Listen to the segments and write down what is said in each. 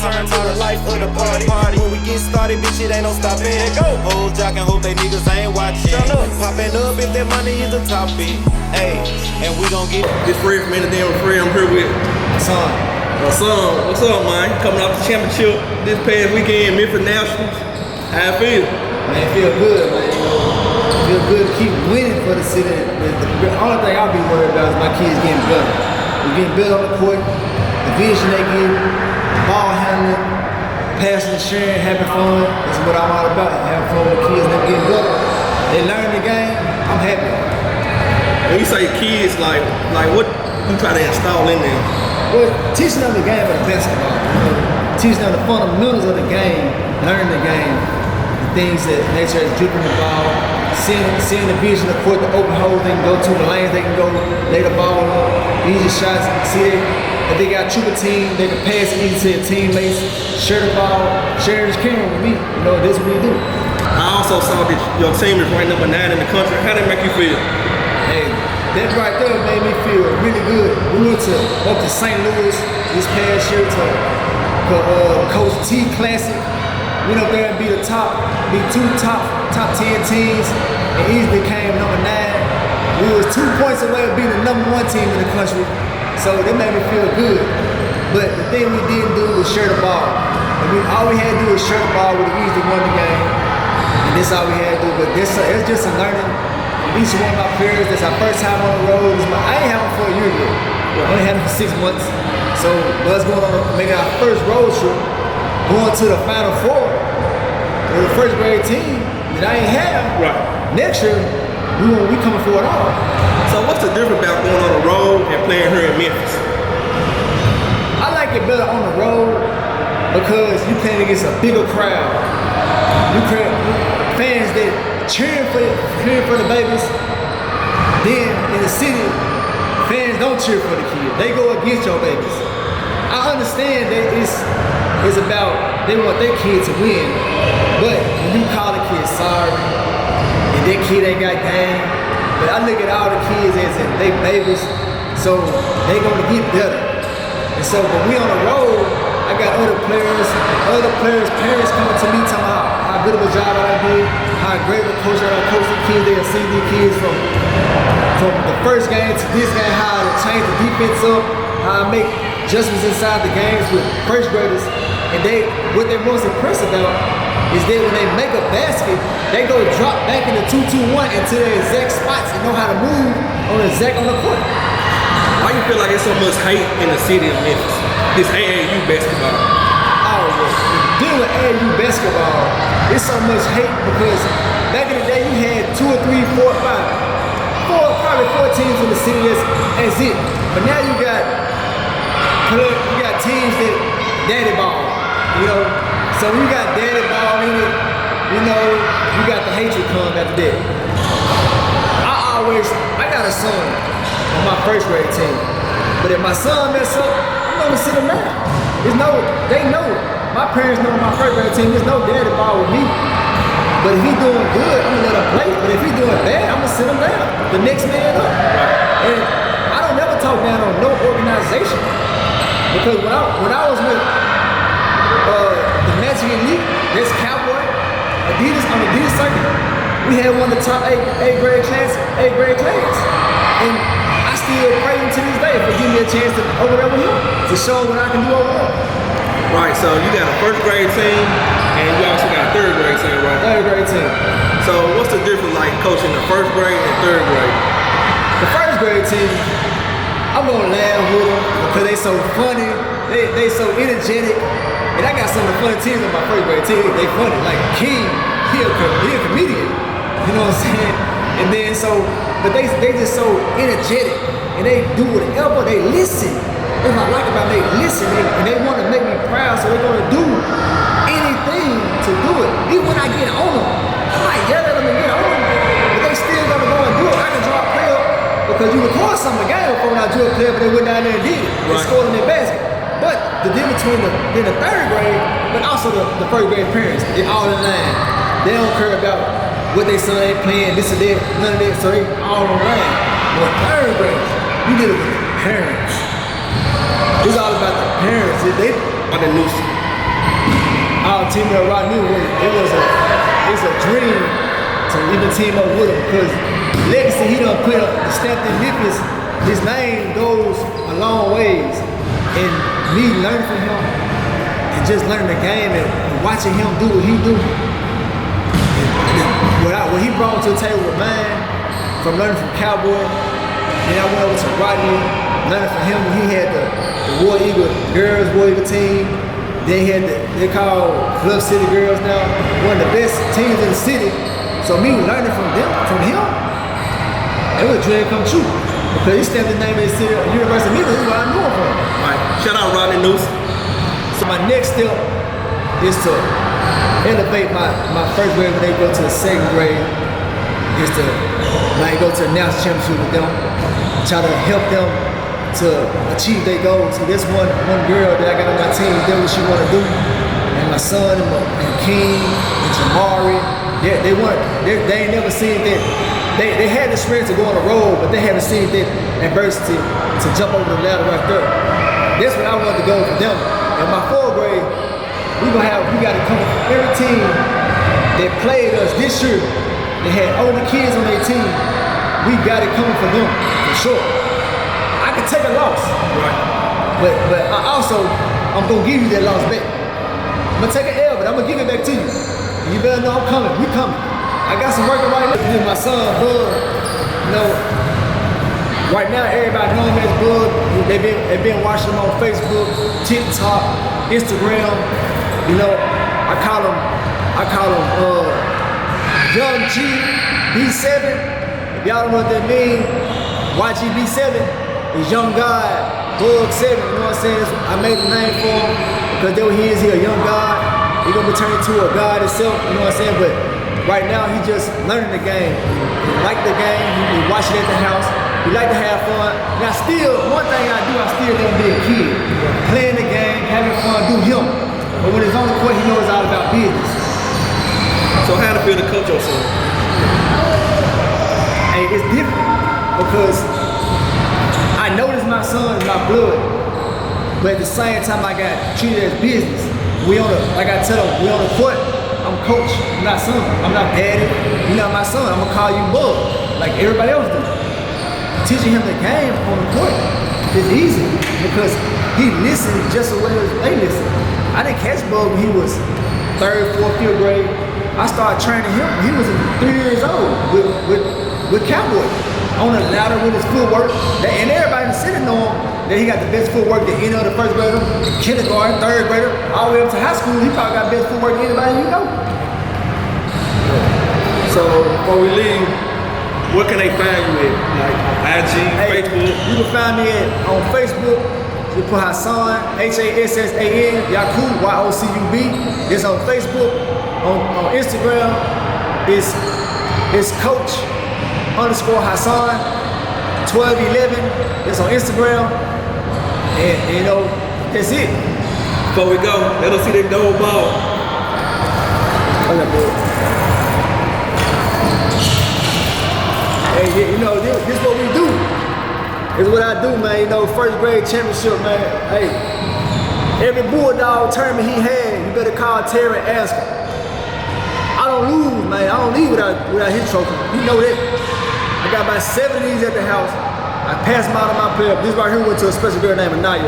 return to the life of the party. When we get started, bitch, it ain't no stopping. Go. Hoes jockin', hope they niggas ain't watching. Poppin' up if that money is the topic. Ayy, and we gon' get this Fred from Inthedenwithfred. I'm here with Hassan. What's up, man? Coming off the championship this past weekend, Memphis Nationals. How it feel? Man, it feel good, man. Feel good to keep winning for the city. The only thing I'll be worried about is my kids getting better. We're getting better on the court. The vision they get, ball handling, passing and sharing, having fun. That's what I'm all about. Having fun with the kids, them getting better. They learn the game. I'm happy. When you say kids, like what you try to install in them? Well, teaching them the game of the basketball. Teaching them the fundamentals of the game, learning the game, the things that nature is dribbling the ball, seeing the vision of the court, the open holes they can go to, the lanes they can go, lay the ball up, easy shots. See if they got triple team, they can pass it easy to their teammates, share the ball, share this camera with me. You know, this is what we do. I also saw that your team is ranked number 9 in the country. How did it make you feel? Hey, that right there made me feel really good. We went up to St. Louis this past year to Coach T Classic. Went up there and beat two top 10 teams, and easily came number 9. We was 2 points away of being the number 1 team in the country, so that made me feel good. But the thing we didn't do was share the ball. All we had to do was share the ball, we easily won the game. And this all we had to do. But it's just a learning. Each one of my players, that's our first time on the road. I ain't had them for a year yet. I only had them for 6 months. So us going on making our first road trip, going to the Final Four with the first grade team that I ain't have. Right. Next year, we coming for it all. So what's the difference about going on the road and playing here in Memphis? I like it better on the road because you playing against a bigger crowd. You fans that cheering for the babies. Then in the city, fans don't cheer for the kids. They go against your babies. I understand that it's about they want their kids to win, but when you call the kid sorry and that kid ain't got game, but I look at all the kids as in they babies, so they gonna get better. And so when we on the road, I got other players' parents coming to me talking about how good of a job I did, how great of a coach I coached the kids. They'll see these kids from the first game to this game, how I change the defense up, how I make adjustments inside the games with first graders. And what they're most impressed about is that when they make a basket, they go drop back in the 2-2-1 into their exact spots and know how to move on the court. Why you feel like there's so much hate in the city of Memphis? This AAU basketball. Oh, dealing with AAU basketball, it's so much hate because back in the day you had 2 or 3, 4, 5, probably 4 teams in the city as it. But now you got teams that daddy ball, you know. So when you got daddy ball in it, you know, you got the hatred come after that. I got a son on my first grade team, but if my son mess up, I'm gonna sit him down. They know it. My parents know my first grade team, there's no daddy ball with me. But if he doing good, I'm gonna let him play. But if he doing bad, I'm gonna sit him down. The next man up. And I don't never talk down on no organization. Because when I was with the Magic Elite, this Cowboy, Adidas on the Adidas circuit, we had one of the top 8 grade class. And I still pray him to this day for giving me a chance to over there with him, to show him what I can do over there. Right, so you got a first grade team and you also got a third grade team, right? Third grade team. So what's the difference like coaching the first grade and third grade? The first grade team, I'm gonna laugh with them because they so funny, they so energetic. And I got some of the funny teams on my first grade team. They funny, like King, he a comedian. You know what I'm saying? And then but they just so energetic and they do whatever, they listen. That's what I like about them, they listen and they want to make me proud, so they're gonna do anything to do it. Even when I get on them, I might yell at them and get on them, but they still gonna go and do it. I can draw a play up because you record some of the game before when I drew a play up, but they went down there and did it. They scored in their basket. But the difference between the third grade, but also the first grade parents, they're all in line. They don't care about what they son ain't playing, this or that, none of that, so they all in line. But third grade, you did it with the parents. It's all about the parents. On the new our team up right now, it's a dream to even team up with him because legacy he done put up, stamped in Memphis, his name goes a long ways. And me learning from him and just learning the game and watching him do what he do. What he brought to the table with mine, from learning from Cowboy, then I went over to Rodney, learning from him when he had the War Eagle girls, War Eagle team. They call Bluff City Girls now, one of the best teams in the city. So me learning from him, it was a dream come true. Because he stamped the name of the city, University of Memphis, where I knew him from. All right, shout out Rodney Noose. So my next step is to elevate my first grade when they go to the second grade, is to go to the national championship with them, try to help them to achieve their goals. So this one girl that I got on my team, did what she want to do, and my son and King and Jamari, they ain't never seen that. They had the experience to go on the road, but they haven't seen that adversity to jump over the ladder right there. That's what I wanted to go for them. In my fourth grade, we got to come every team that played us this year. They had older kids on their team. We got it coming for them for sure. I can take a loss, right? But I'm gonna give you that loss back. I'm gonna take an L, but I'm gonna give it back to you. You better know I'm coming. We coming. I got some working right now. My son, Bud, right now everybody know him as Bud. They've been watching him on Facebook, TikTok, Instagram. I call him Young G B7. If y'all don't know what that means, YGB7 is Young God, Bug 7. You know what I'm saying? I made a name for him because there he is. He a young God. He gonna be turning into a God himself. You know what I'm saying? But right now, he just learning the game. He like the game. He watching it at the house. He like to have fun. Now, one thing I do, I still let him be a kid. Playing the game, having fun, do him. But when it's on the court, he knows all about business. So how to feel to coach your son? Hey, it's different because I noticed my son is my blood, but at the same time, I got treated as business. Like I tell him, we on the court. I'm coach, I'm not son. I'm not daddy. You're not my son. I'm gonna call you Bug, like everybody else do. Teaching him the game on the court is easy because he listens just the way they listen. I didn't catch Bug when he was 3rd, 4th, 5th grade. I started training him when he was 3 years old with Cowboy on the ladder with his footwork. And everybody in the city know him that he got the best footwork than any other 1st grader, kindergarten, 3rd grader, all the way up to high school. He probably got best footwork than anybody you know. So before we leave, what can they find you at? Like IG, Facebook? You can find me on Facebook. You put Hassan, Hassan, Yakub, YOCUB. It's on Facebook. On Instagram, it's Coach_Hassan 1211. It's on Instagram. And that's it. Before we go, let us see that gold ball. Hey, this is what we do. This is what I do, man. 1st grade championship, man. Hey, every Bulldog tournament he had, you better call Terry and ask him. I don't lose, man. I don't leave without his trophy. You know that. I got about 7 of these at the house. I passed them out of my player. This right here went to a special girl named Anaya.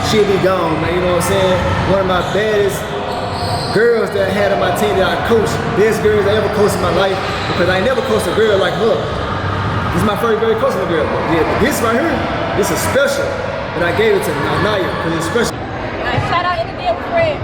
She'll be gone, man. You know what I'm saying? One of my baddest girls that I had on my team that I coached. Best girls I ever coached in my life because I ain't never coached a girl like her. This is my 1st grade coaching a girl. Yeah, but this right here, this is special. And I gave it to Anaya because it's special. Shout out Inthedenwithfred.